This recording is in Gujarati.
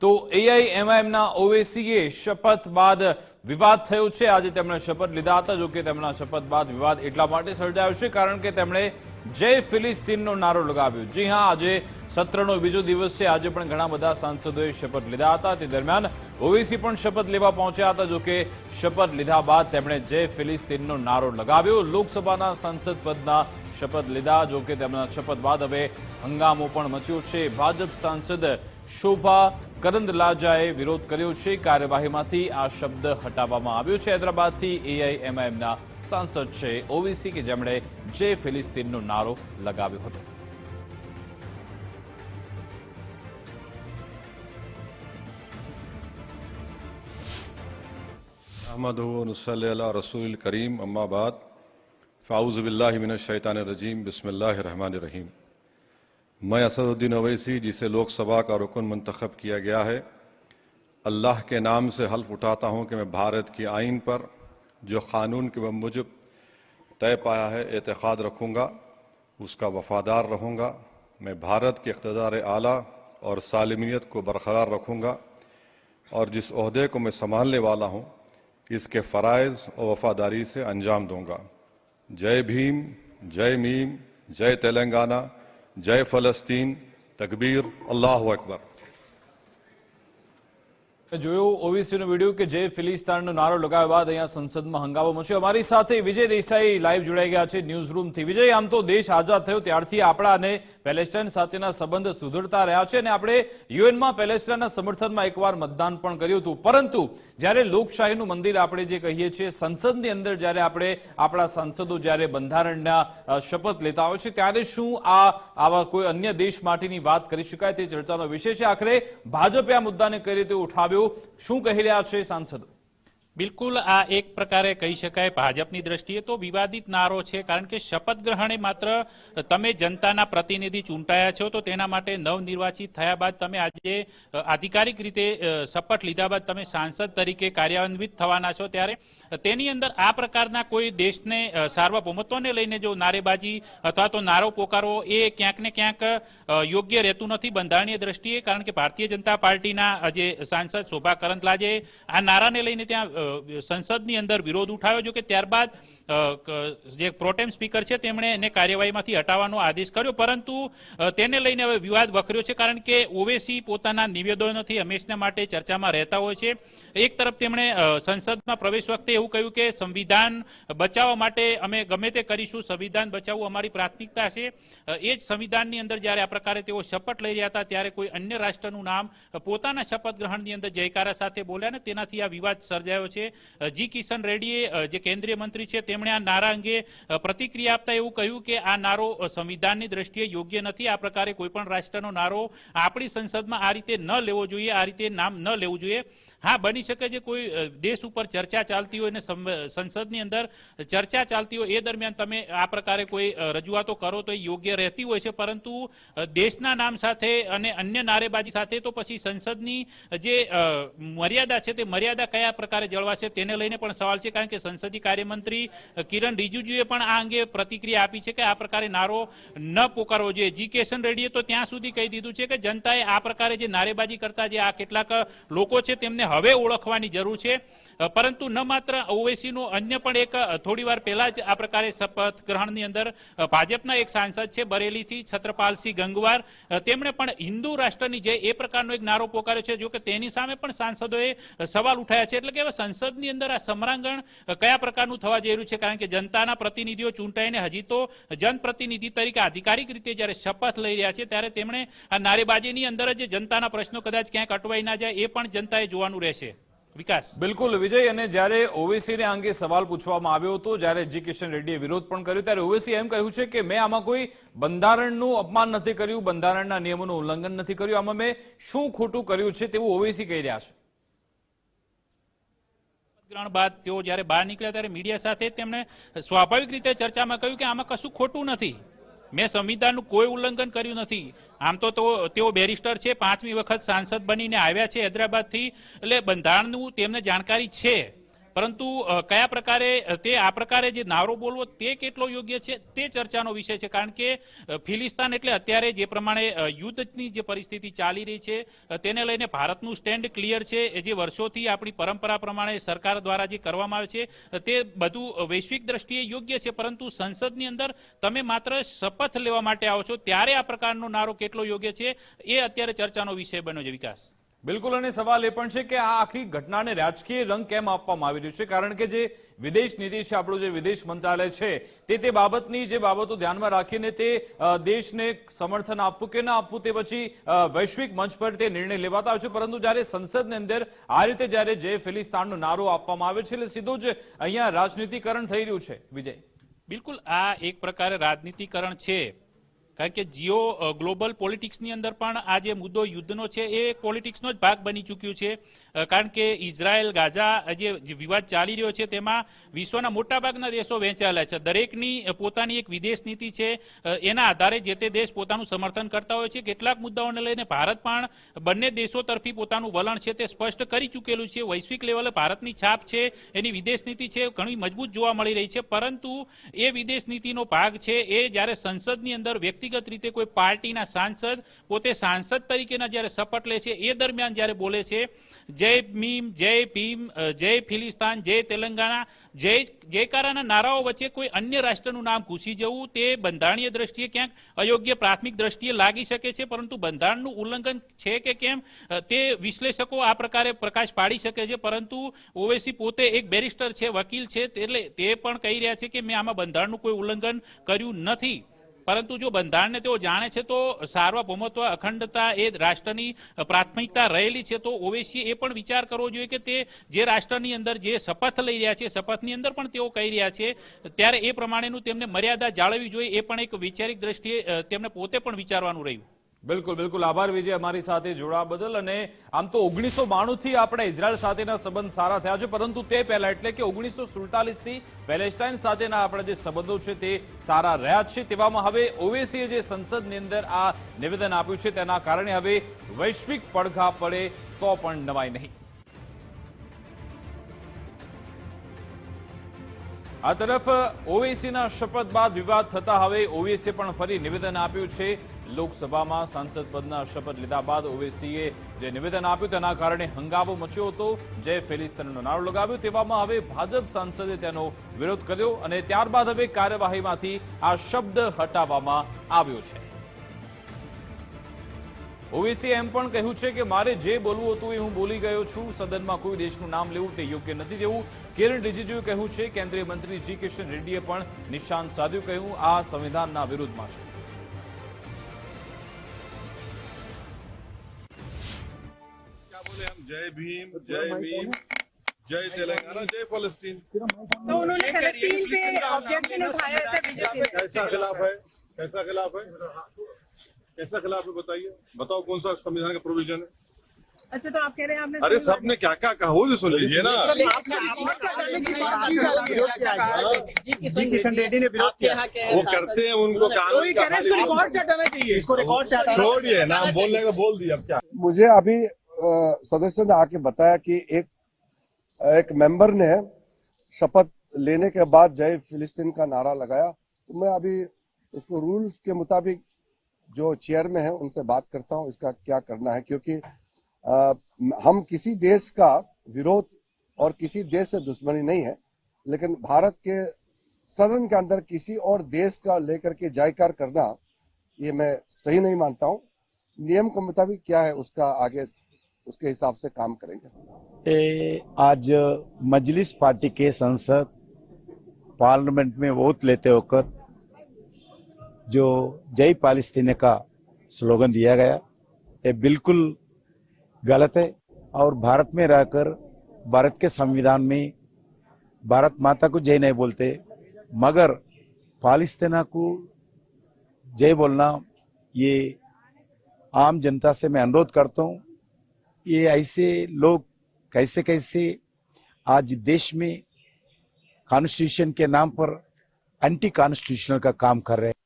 તો એઆઈએમઆઈએમના ઓવેસીએ શપથ બાદ વિવાદ થયો છે। આજે તેમણે શપથ લીધા હતા, જો કે તેમના શપથ બાદ વિવાદ એટલા માટે સર્જાયો છે કારણ કે તેમણે જય ફિલિસ્તીનનો નારો લગાવ્યો। જી હા, આજે સત્રનો બીજો દિવસ છે। આજે પણ ઘણા બધા સાંસદોએ શપથ લીધા હતા। તે દરમિયાન ઓવેસી પણ શપથ લેવા પહોંચ્યા હતા, જો કે શપથ લીધા બાદ તેમણે જય ફિલિસ્તીનનો નારો લગાવ્યો। લોકસભાના સાંસદ પદના શપથ લીધા, જો કે તેમના શપથ બાદ હવે હંગામો પણ મચ્યો છે। ભાજપ સાંસદ શોભા કરંદલાજાએ વિરોધ કર્યો છે। કાર્યવાહીમાંથી આ શબ્દ હટાવવામાં આવ્યો છે। હૈદરાબાદથી એઆઈએમઆઈએમના સાંસદ છે ઓવેસી કે જેમણે જય ફિલિસ્તીનનો નારો લગાવ્યો હતો। अहमदहु नुस्सल्ली अला रसूल करीम अम्मा बाद फ़ाऊज़ु बिल्लाहि मिनश शैतानिर रजीम बिस्मिल्लाहिर रहमानिर रहीम। मैं असदुद्दीन ओवैसी, जिसे लोकसभा का रुकन मंतखब किया गया है, अल्लाह के नाम से हल्फ उठाता हूँ कि मैं भारत की आइन पर जो क़ानून के मुजब तय पाया है एतक़ाद रखूँगा, उसका वफ़ादार रहूँगा। मैं भारत के इक़्तिदार आला और सालिमियत को बरकरार रखूँगा और जिस ओहदे को मैं संभालने वाला हूँ इसके फ़राइज़ और वफ़ादारी से अंजाम दूँगा। जय भीम, जय मीम, जय तेलंगाना, जय फ़लस्तीन, तकबीर, अल्लाहु अकबर। જોયો ઓવેસીનો વિડીયો કે જય ફિલિસ્તીનનો નારો લગાવ્યા બાદ અહીંયા સંસદમાં હંગામો મચ્યો। અમારી સાથે વિજય દેસાઈ લાઈવ જોડાઈ ગયા છે ન્યૂઝ રૂમથી। વિજય, આમ તો દેશ આઝાદ થયો ત્યારથી આપણા અને પેલેસ્ટાઈન સાથેના સંબંધ સુધરતા રહ્યા છે અને આપણે યુએનમાં પેલેસ્ટાઈનના સમર્થનમાં એકવાર મતદાન પણ કર્યું હતું, પરંતુ જ્યારે લોકશાહીનું મંદિર આપણે જે કહીએ છીએ સંસદની અંદર જ્યારે આપણે આપણા સાંસદો જ્યારે બંધારણના શપથ લેતા હોય છે ત્યારે શું આવા કોઈ અન્ય દેશ માટેની વાત કરી શકાય તે ચર્ચાનો વિષય છે। આખરે ભાજપે આ મુદ્દાને કઈ રીતે ઉઠાવ્યો, શું કહી રહ્યા છે સાંસદો? બિલકુલ, આ એક પ્રકારે કહી શકાય ભાજપની દ્રષ્ટિએ તો વિવાદિત નારો છે, કારણ કે શપથ ગ્રહણે માત્ર તમે જનતાના પ્રતિનિધિ ચૂંટાયા છો તો તેના માટે નવનિર્વાચિત થયા બાદ તમે આજે આધિકારિક રીતે શપથ લીધા બાદ તમે સાંસદ તરીકે કાર્યાન્વિત થવાના છો, ત્યારે તેની અંદર આ પ્રકારના કોઈ દેશને સાર્વભૌમત્વને લઈને જો નારેબાજી અથવા તો નારો પોકારવો એ ક્યાંક ને ક્યાંક યોગ્ય રહેતું નથી બંધારણીય દ્રષ્ટિએ, કારણ કે ભારતીય જનતા પાર્ટીના જે સાંસદ શોભા કરંદલાજે આ નારાને લઈને ત્યાં સંસદની અંદર વિરોધ ઉઠાવ્યો, જો કે ત્યારબાદ જે પ્રોટેમ સ્પીકર છે તેમણે એને કાર્યવાહીમાંથી હટાવવાનો આદેશ કર્યો, પરંતુ તેને લઈને હવે વિવાદ વકર્યો છે, કારણ કે ઓવેસી પોતાના નિવેદનોથી હંમેશા માટે ચર્ચામાં રહેતા હોય છે। એક તરફ તેમણે સંસદમાં પ્રવેશ વખતે એવું કહ્યું કે સંવિધાન બચાવવા માટે અમે ગમે તે કરીશું, સંવિધાન બચાવવું અમારી પ્રાથમિકતા છે। એ જ સંવિધાનની અંદર જ્યારે આ પ્રકારે તેઓ શપથ લઈ રહ્યા હતા ત્યારે કોઈ અન્ય રાષ્ટ્રનું નામ પોતાના શપથ ગ્રહણની અંદર જયકારા સાથે બોલ્યા ને તેનાથી આ વિવાદ સર્જાયો છે। જી કિશન રેડ્ડીએ, જે કેન્દ્રીય મંત્રી છે, તેમણે આ નારા અંગે પ્રતિક્રિયા આપતા એવું કહ્યું કે આ નારો સંવિધાનની દ્રષ્ટિએ યોગ્ય નથી। આ પ્રકારે કોઈ પણ રાષ્ટ્રનો નારો આપણી સંસદમાં આ રીતે ન લેવો જોઈએ, આ રીતે નામ ન લેવું જોઈએ। હા, બની શકે છે કોઈ દેશ ઉપર ચર્ચા ચાલતી હોય અને સંસદની અંદર ચર્ચા ચાલતી હોય એ દરમિયાન તમે આ પ્રકારે કોઈ રજૂઆતો કરો તો એ યોગ્ય રહેતી હોય છે, પરંતુ દેશના નામ સાથે અને અન્ય નારેબાજી સાથે તો પછી સંસદની જે મર્યાદા છે તે મર્યાદા કયા પ્રકારે જળવાશે તેને લઈને પણ સવાલ છે, કારણ કે સંસદીય કાર્યમંત્રી કિરણ રિજિજુએ પણ આ અંગે પ્રતિક્રિયા આપી છે કે આ પ્રકારે નારો ન પોકારવો જોઈએ। જી કિશન રેડ્ડીએ તો ત્યાં સુધી કહી દીધું છે કે જનતાએ આ પ્રકારે જે નારેબાજી કરતા જે આ કેટલાક લોકો છે તેમને હવે ઓળખવાની જરૂર છે, પરંતુ ન માત્ર ઓવેસીનો અન્ય પણ એક થોડી વાર પહેલા જ આ પ્રકારે શપથ ગ્રહણની અંદર ભાજપના એક સાંસદ છે બરેલીથી છત્રપાલસિંહ ગંગવાર, તેમણે પણ હિન્દુ રાષ્ટ્રની જે એ પ્રકારનો એક નારો પોકાર્યો છે, જો કે તેની સામે પણ સાંસદોએ સવાલ ઉઠાયા છે। એટલે કે હવે સંસદની અંદર આ સમરાંગણ કયા પ્રકારનું થવા જઈ રહ્યું છે, કારણ કે જનતાના પ્રતિનિધિઓ ચૂંટાઈને હજી તો જનપ્રતિનિધિ તરીકે આધિકારિક રીતે જ્યારે શપથ લઈ રહ્યા છે ત્યારે તેમણે આ નારેબાજીની અંદર જ જનતાના પ્રશ્નો કદાચ ક્યાંક અટવાઈ ના જાય એ પણ જનતાએ જોવાનું રહેશે। વિકાસ બિલકુલ વિજય, અને જ્યારે ઓવેસીને અંગે સવાલ પૂછવામાં આવ્યો હતો, જ્યારે જી કિશન રેડ્ડીએ વિરોધ પણ કર્યો, ત્યારે ઓવેસી એમ કહ્યું છે કે મેં આમાં કોઈ બંધારણનું અપમાન નથી કર્યું, બંધારણના નિયમોનું ઉલ્લંઘન નથી કર્યું, આમાં મેં શું ખોટું કર્યું છે તેવું ઓવેસી કહી રહ્યા છે। ગ્રહણ બાદ તેઓ જ્યારે બહાર નીકળ્યા ત્યારે મીડિયા સાથે તેમણે સ્વાભાવિક રીતે ચર્ચામાં કહ્યું કે આમાં કશું ખોટું નથી, મેં સંવિધાનનું કોઈ ઉલ્લંઘન કર્યું નથી। આમ તો તેઓ બેરિસ્ટર છે, 5મી વખત સાંસદ બનીને આવ્યા છે હૈદરાબાદથી, એટલે બંધારણનું તેમને જાણકારી છે, પરંતુ કયા પ્રકારે તે આ પ્રકારે જે નારો બોલવો તે કેટલો યોગ્ય છે તે ચર્ચાનો વિષય છે, કારણ કે ફિલિસ્તાન એટલે અત્યારે જે પ્રમાણે યુદ્ધની જે પરિસ્થિતિ ચાલી રહી છે તેને લઈને ભારતનું સ્ટેન્ડ ક્લિયર છે. જે વર્ષોથી આપણી પરંપરા પ્રમાણે સરકાર દ્વારા જે કરવામાં આવે છે તે બધું વૈશ્વિક દ્રષ્ટિએ યોગ્ય છે, પરંતુ સંસદની અંદર તમે માત્ર શપથ લેવા માટે આવો છો ત્યારે આ પ્રકારનો નારો કેટલો યોગ્ય છે એ અત્યારે ચર્ચાનો વિષય બન્યો છે. વિકાસ બિલકુલ, અને સવાલ એ પણ છે કે આ આખી ઘટનાને રાજકીય રંગ કેમ આપવામાં આવી રહ્યો છે, કારણ કે જે વિદેશ નીતિ છે, આપણું જે વિદેશ મંત્રાલય છે તે બાબતની જે બાબતો ધ્યાનમાં રાખીને તે દેશને સમર્થન આપવું કે ના આપવું તે પછી વૈશ્વિક મંચ પર તે નિર્ણય લેવાતા હોય છે, પરંતુ જ્યારે સંસદની અંદર આ રીતે જ્યારે જય ફિલિસ્તાનનો નારો આપવામાં આવે છે એટલે સીધો જ અહીંયા રાજનીતિકરણ થઈ રહ્યું છે. વિજય, બિલકુલ આ એક પ્રકારે રાજનીતિકરણ છે, કારણ કે જીઓ ગ્લોબલ પોલિટિક્સની અંદર પણ આ જે મુદ્દો યુદ્ધનો છે એ પોલિટિક્સનો જ ભાગ બની ચૂક્યું છે, કારણ કે ઇઝરાયલ ગાઝા જે વિવાદ ચાલી રહ્યો છે તેમાં વિશ્વના મોટાભાગના દેશો વહેંચાયેલા છે. દરેકની પોતાની એક વિદેશ નીતિ છે, એના આધારે જે તે દેશ પોતાનું સમર્થન કરતા હોય છે. કેટલાક મુદ્દાઓને લઈને ભારત પણ બંને દેશો તરફી પોતાનું વલણ છે તે સ્પષ્ટ કરી ચૂકેલું છે. વૈશ્વિક લેવલે ભારતની છાપ છે, એની વિદેશ નીતિ છે ઘણી મજબૂત જોવા મળી રહી છે, પરંતુ એ વિદેશ નીતિનો ભાગ છે એ જ્યારે સંસદની અંદર વ્યક્તિગત રીતે કોઈ પાર્ટીના સાંસદ પોતે સાંસદ તરીકેના જ્યારે શપથ લે છે એ દરમિયાન જ્યારે બોલે છે જય મીમ, જય ભીમ, જય ફિલિસ્તાન, જય તેલંગાણા, જયકારાના નારાઓ વચ્ચે કોઈ અન્ય રાષ્ટ્રનું નામ ઘૂસી જવું તે બંધારણીય દ્રષ્ટિએ ક્યાંક અયોગ્ય પ્રાથમિક દ્રષ્ટિએ લાગી શકે છે, પરંતુ બંધારણનું ઉલ્લંઘન છે કે કેમ તે વિશ્લેષકો આ પ્રકારે પ્રકાશ પાડી શકે છે. પરંતુ ઓવૈસી પોતે એક બેરિસ્ટર છે, વકીલ છે, એટલે તે પણ કહી રહ્યા છે કે મેં આમાં બંધારણનું કોઈ ઉલ્લંઘન કર્યું નથી, પરંતુ જો બંધારણને તેઓ જાણે છે તો સાર્વભૌમત્વ અખંડતા એ રાષ્ટ્રની પ્રાથમિકતા રહેલી છે, તો ઓવૈસીએ એ પણ વિચાર કરવો જોઈએ કે તે જે રાષ્ટ્રની અંદર જે શપથ લઈ રહ્યા છે શપથની અંદર પણ તેઓ કહી રહ્યા છે ત્યારે એ પ્રમાણેનું તેમને મર્યાદા જાળવવી જોઈએ, એ પણ એક વૈચારિક દ્રષ્ટિએ તેમને પોતે પણ વિચારવાનું રહ્યું. બિલકુલ બિલકુલ, આભાર વિજય અમારી સાથે જોડાવા બદલ. અને આમ તો 1992 થી આપણે ઇઝરાયલ સાથેના સંબંધ સારા થયા છે, પરંતુ તે પહેલા એટલે કે 1947 થી પેલેસ્ટાઇન સાથેના આપણા જે સંબંધો છે તે સારા રહ્યા છે. તેવામાં હવે ઓવૈસીએ જે સંસદની અંદર આ નિવેદન આપ્યું છે તેના કારણે હવે વૈશ્વિક પડઘા પડે તો પણ નવાઈ નહીં. આ તરફ ઓવૈસીના શપથ બાદ વિવાદ થતા હવે ઓવૈસીએ પણ ફરી નિવેદન આપ્યું છે. લોકસભામાં સાંસદ પદના શપથ લીધા બાદ ઓવૈસીએ જે નિવેદન આપ્યું તેના કારણે હંગામો મચ્યો હતો. જય ફિલિસ્તાનનો નારો લગાવ્યો. તેવામાં હવે ભાજપ સાંસદે તેનો વિરોધ કર્યો અને ત્યારબાદ હવે કાર્યવાહીમાંથી આ શબ્દ હટાવવામાં આવ્યો છે. ઓવૈસીએ એમ પણ કહ્યું છે કે મારે જે બોલવું હતું એ હું બોલી ગયો છું. સદનમાં કોઈ દેશનું નામ લેવું તે યોગ્ય નથી તેવું કિરણ રિજિજુએ કહ્યું છે. કેન્દ્રીય મંત્રી જી કિશન રેડ્ડીએ પણ નિશાન સાધ્યું, કહ્યું આ સંવિધાનના વિરુદ્ધમાં છે. जय भीम, जय मीम, जय तेलंगाना, जय फलस्तीन. तो उन्होंने फलस्तीन पे ऑब्जेक्शन उठाया ऐसा बीजेपी कैसा खिलाफ है? कैसा खिलाफ है? कैसा खिलाफ है बताइए, बताओ कौन सा संविधान का प्रोविजन है? अच्छा, तो आप कह रहे हैं आपने अरे सबने क्या क्या कहा वो सुन लीजिए ना. जी किशन रेड्डी ने विरोध किया, वो करते हैं उनको रिकॉर्ड से हटाना चाहिए, इसको रिकॉर्ड से हटाना. छोड़िए ना, हम बोलने का बोल दिया. अब क्या मुझे अभी सदस्य ने आके बताया कि एक मेंबर ने शपथ लेने के बाद जय फिलिस्तीन का नारा लगाया, तो मैं अभी उसको रूल्स के मुताबिक जो चेयर में है उनसे बात करता हूं इसका क्या करना है, क्योंकि हम किसी देश का विरोध और किसी देश से दुश्मनी नहीं है, लेकिन भारत के सदन के अंदर किसी और देश का लेकर के जयकार करना ये मैं सही नहीं मानता हूं. नियम के मुताबिक क्या है उसका आगे उसके हिसाब से काम करेंगे. आज मजलिस पार्टी के सांसद पार्लियामेंट में वोट लेते वक्त जो जय पालस्तीन का स्लोगन दिया गया ये बिल्कुल गलत है, और भारत में रहकर भारत के संविधान में भारत माता को जय नहीं बोलते, मगर पालस्तीना को जय बोलना ये आम जनता से मैं अनुरोध करता हूँ. ये ऐसे लोग कैसे कैसे आज देश में कॉन्स्टिट्यूशन के नाम पर एंटी कॉन्स्टिट्यूशनल का काम कर रहे हैं.